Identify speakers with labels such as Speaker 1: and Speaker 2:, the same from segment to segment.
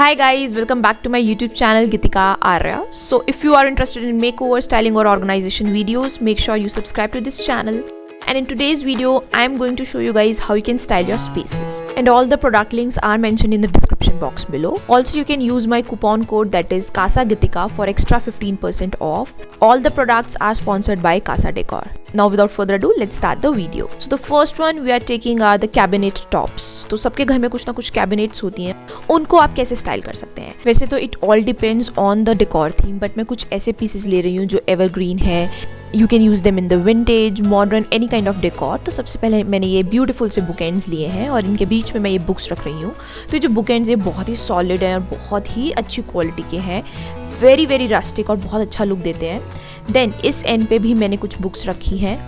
Speaker 1: Hi guys, welcome back to my YouTube channel Gitika Arya. So if you are interested in makeover, styling or organization videos, make sure you subscribe to this channel. And in today's video, I am going to show you guys how you can style your spaces. And all the product links are mentioned in the description box below. Also, you can use my coupon code that is CASAGITIKA for extra 15% off. All the products are sponsored by Casa Decor. Now without further ado, let's start the video. So the first one we are taking are the cabinet tops. तो सबके घर में कुछ ना कुछ cabinets होती हैं, उनको आप कैसे स्टाइल कर सकते हैं. वैसे तो it all depends on the decor theme, but मैं कुछ ऐसे pieces ले रही हूँ जो evergreen है. You can use them in the vintage, modern, any kind of decor. तो सबसे पहले मैंने ये ब्यूटीफुल से बुक एंड्स लिए हैं और इनके बीच में मैं ये बुक्स रख रही हूँ. तो ये जो बुक एंड्स ये बहुत ही सॉलिड हैं और बहुत ही अच्छी क्वालिटी के हैं. वेरी रस्टिक और बहुत अच्छा लुक देते हैं. देन इस एंड पे भी मैंने कुछ बुक्स रखी हैं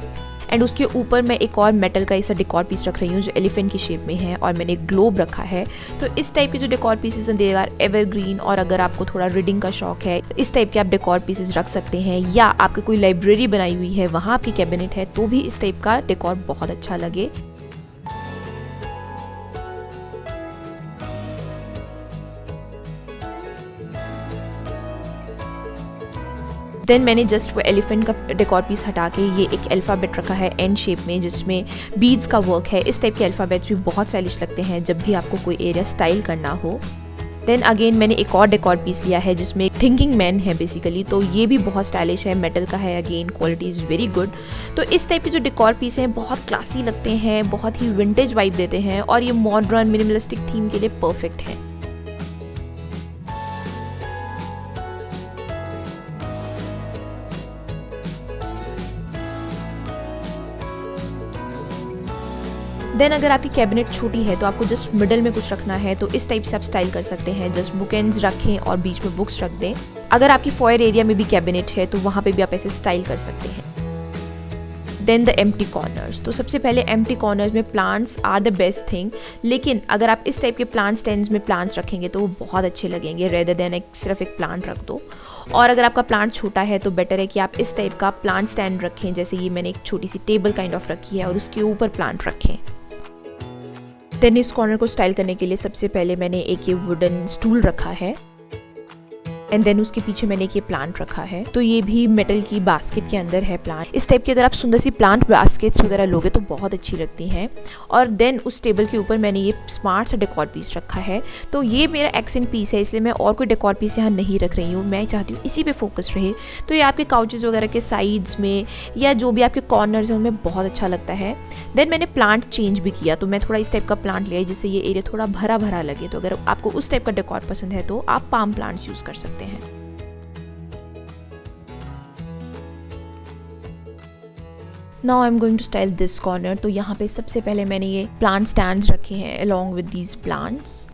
Speaker 1: एंड उसके ऊपर मैं एक और मेटल का ऐसा डेकोर पीस रख रही हूँ जो एलिफेंट की शेप में है और मैंने एक ग्लोब रखा है. तो इस टाइप के जो डेकोर पीसेस हैं दे आर एवरग्रीन. और अगर आपको थोड़ा रीडिंग का शौक है तो इस टाइप के आप डेकोर पीसेस रख सकते हैं, या आपकी कोई लाइब्रेरी बनाई हुई है वहाँ आपकी कैबिनेट है तो भी इस टाइप का डेकोर बहुत अच्छा लगे. देन मैंने जस्ट वो एलिफेंट का डेकोर पीस हटा के ये एक अल्फ़ाबेट रखा है एंड शेप में जिसमें बीड्स का वर्क है. इस टाइप के अल्फ़ाबेट्स भी बहुत स्टाइलिश लगते हैं जब भी आपको कोई एरिया स्टाइल करना हो. देन अगेन मैंने एक और डेकोर पीस लिया है जिसमें एक थिंकिंग मैन है बेसिकली. तो ये भी बहुत स्टाइलिश है, मेटल का है. Again quality is very good. तो इस टाइप के जो डेकोर पीस हैं बहुत क्लासी लगते हैं, बहुत ही विंटेज वाइब देते हैं और ये मॉडर्न मिनिमलिस्टिक थीम के लिए परफेक्ट है. देन अगर आपकी कैबिनेट छोटी है तो आपको जस्ट मिडल में कुछ रखना है तो इस टाइप से आप स्टाइल कर सकते हैं. जस्ट बुक एंड्स रखें और बीच में बुक्स रख दें. अगर आपकी फॉयर एरिया में भी कैबिनेट है तो वहाँ पे भी आप ऐसे स्टाइल कर सकते हैं. Then the empty corners. तो सबसे पहले एम्प्टी कॉर्नर्स में plants are the best thing. लेकिन अगर आप इस टाइप के प्लांट स्टैंड्स में प्लांट्स रखेंगे तो वो बहुत अच्छे लगेंगे रेदर देन सिर्फ एक प्लांट रख दो. और अगर आपका प्लांट छोटा है तो बेटर है कि आप इस टाइप का प्लांट स्टैंड रखें. जैसे ये मैंने एक छोटी सी टेबल काइंड ऑफ रखी है और उसके ऊपर प्लांट रखें. देन इस कॉर्नर को स्टाइल करने के लिए सबसे पहले मैंने एक ये वुडन स्टूल रखा है एंड देन उसके पीछे मैंने एक ये प्लांट रखा है. तो ये भी मेटल की बास्केट के अंदर है प्लांट. इस टाइप की अगर आप सुंदर सी प्लांट बास्केट्स वगैरह लोगे तो बहुत अच्छी लगती हैं. और देन उस टेबल के ऊपर मैंने ये स्मार्ट सा डेकोर पीस रखा है. तो ये मेरा एक्सेंट पीस है इसलिए मैं और कोई डेकोर पीस यहाँ नहीं रख रही हूँ. मैं चाहती हूँ इसी पे फोकस रहे. तो ये आपके काउचेस वगैरह के साइड्स में या जो भी आपके कॉर्नर्स हैं उनमें बहुत अच्छा लगता है. देन मैंने प्लांट चेंज भी किया. तो मैं थोड़ा इस टाइप का प्लांट लिया जिससे ये एरिया थोड़ा भरा भरा लगे. तो अगर आपको उस टाइप का डेकोर पसंद है तो आप पाम प्लांट्स यूज़ कर सकते हैं. Now I am going to style this corner. तो यहाँ पे सबसे पहले मैंने ये प्लांट स्टैंड्स रखे हैं अलॉन्ग विद दीज प्लांट्स.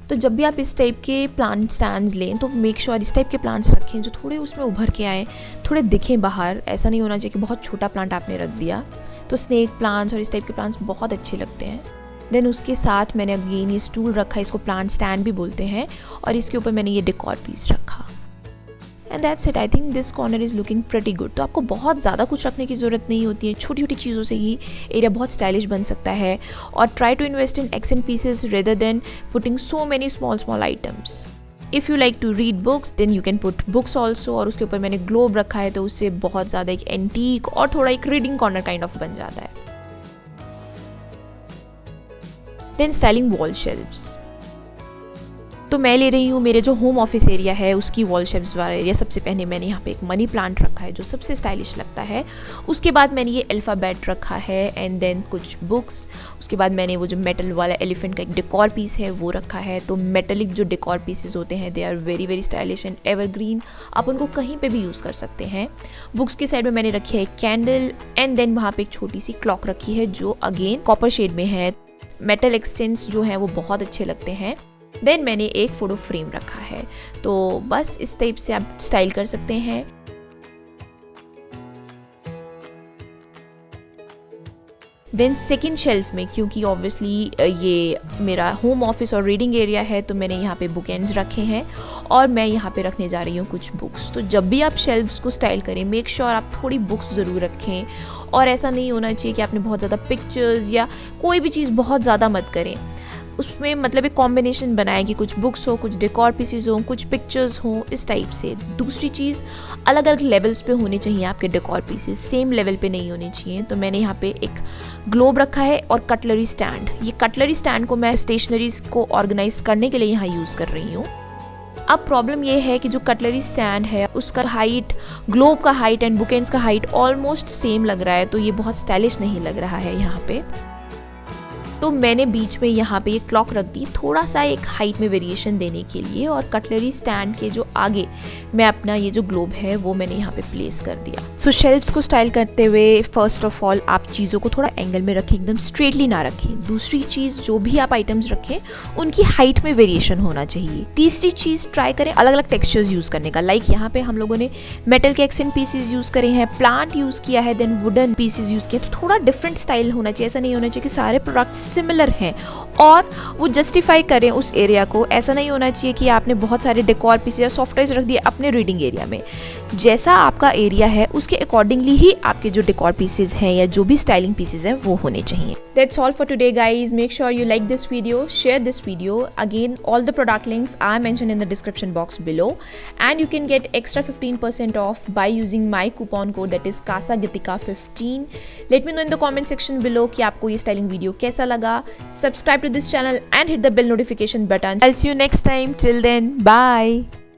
Speaker 1: तो जब भी आप इस टाइप के प्लांट स्टैंड्स लें तो मेक श्योर इस टाइप के प्लांट्स रखें जो थोड़े उसमें उभर के आएँ, थोड़े दिखें बाहर. ऐसा नहीं होना चाहिए कि बहुत छोटा प्लांट आपने रख दिया. तो स्नेक प्लांट्स और इस टाइप के प्लांट्स बहुत अच्छे लगते हैं. देन उसके साथ मैंने अगेन ये स्टूल रखा है, इसको प्लांट स्टैंड भी बोलते हैं, और इसके ऊपर मैंने ये डेकोर पीस रखा. And that's it. I think this corner is looking pretty good. तो आपको बहुत ज़्यादा कुछ रखने की ज़रूरत नहीं होती है. छोटी छोटी चीज़ों से ही एरिया बहुत स्टाइलिश बन सकता है. और try to invest in accent pieces rather than putting so many small items. If you like to read books then you can put books also. और उसके ऊपर मैंने ग्लोब रखा है तो उससे बहुत ज़्यादा एक एंटीक और थोड़ा एक रीडिंग कॉर्नर काइंड ऑफ बन जाता है. Then styling wall shelves. तो मैं ले रही हूँ मेरे जो होम ऑफिस एरिया है उसकी वॉल शेल्व्स वाला एरिया. सबसे पहले मैंने यहाँ पे एक मनी प्लांट रखा है जो सबसे स्टाइलिश लगता है. उसके बाद मैंने ये अल्फ़ाबेट रखा है एंड देन कुछ बुक्स. उसके बाद मैंने वो जो मेटल वाला एलिफेंट का एक डेकोर पीस है वो रखा है. तो मेटलिक जो डेकोर पीसेस होते हैं they are very stylish and evergreen. आप उनको कहीं पे भी यूज़ कर सकते हैं. बुक्स के साइड में मैंने रखी है एक कैंडल एंड देन वहाँ पे एक छोटी सी क्लॉक रखी है जो अगेन कॉपर शेड में है. मेटल एक्सेंट्स जो हैं वो बहुत अच्छे लगते हैं. देन मैंने एक फ़ोटो फ्रेम रखा है. तो बस इस टाइप से आप स्टाइल कर सकते हैं. देन सेकेंड शेल्फ में क्योंकि ऑब्वियसली ये मेरा होम ऑफिस और रीडिंग एरिया है तो मैंने यहाँ पे बुक एंड्स रखे हैं और मैं यहाँ पे रखने जा रही हूँ कुछ बुक्स. तो जब भी आप शेल्फ्स को स्टाइल करें मेक श्योर आप थोड़ी बुक्स ज़रूर रखें. और ऐसा नहीं होना चाहिए कि आपने बहुत ज़्यादा पिक्चर्स या कोई भी चीज़ बहुत ज़्यादा मत करें. उसमें मतलब एक कॉम्बिनेशन बनाए कि कुछ बुक्स हो, कुछ डेकोर पीसेस हो, कुछ पिक्चर्स हो, इस टाइप से। दूसरी चीज़, अलग अलग लेवल्स पे होने चाहिए आपके डेकोर पीसेस, सेम लेवल पे नहीं होने चाहिए। तो मैंने यहाँ पे एक ग्लोब रखा है और कटलरी स्टैंड। ये कटलरी स्टैंड को मैं स्टेशनरीज को ऑर्गेनाइज करने के लिए यहाँ यूज़ कर रही हूँ। अब प्रॉब्लम ये है कि जो कटलरी स्टैंड है उसका हाइट, ग्लोब का हाइट एंड बुकेंड्स का हाइट ऑलमोस्ट सेम लग रहा है, तो ये बहुत स्टाइलिश नहीं लग रहा है यहाँ पे। तो मैंने बीच में यहाँ पे ये क्लॉक रख दी, थोड़ा सा एक हाइट में वेरिएशन देने के लिए। और कटलरी स्टैंड के जो आगे मैं अपना ये जो ग्लोब है वो मैंने यहाँ पे प्लेस कर दिया। सो शेल्फ्स को स्टाइल करते हुए फर्स्ट ऑफ ऑल आप चीज़ों को थोड़ा एंगल में रखें, एकदम स्ट्रेटली ना रखें। दूसरी चीज़, जो भी आप आइटम्स रखें उनकी हाइट में वेरिएशन होना चाहिए। तीसरी चीज़, ट्राई करें अलग अलग टेक्सचर्स यूज़ करने का। लाइक यहाँ पे हम लोगों ने मेटल के एक्सेंट पीसेज यूज़ करे हैं, प्लांट यूज़ किया है, देन वुडन पीसेज यूज़ किया। तो थोड़ा डिफरेंट स्टाइल होना चाहिए, ऐसा नहीं होना चाहिए कि सारे प्रोडक्ट्स सिमिलर हैं और वो जस्टिफाई करें उस एरिया को। ऐसा नहीं होना चाहिए कि आपने बहुत सारे डेकोर पीसेस या सॉफ्टवेयर रख दिए अपने रीडिंग एरिया में। जैसा आपका एरिया है उसके अकॉर्डिंगली ही आपके जो डेकोर पीसेस हैं या जो भी स्टाइलिंग पीसेस हैं वो होने चाहिए। That's all for today guys. Make sure you like this video, share this video. Again, all the product links are mentioned in the description box below and you can get extra 15% off by using my coupon code, that is kasagitika15. Let me know in the comment section below कि आपको ये styling video कैसा लगा. Subscribe to this channel and hit the bell notification button. I'll see you next time. Till then, bye.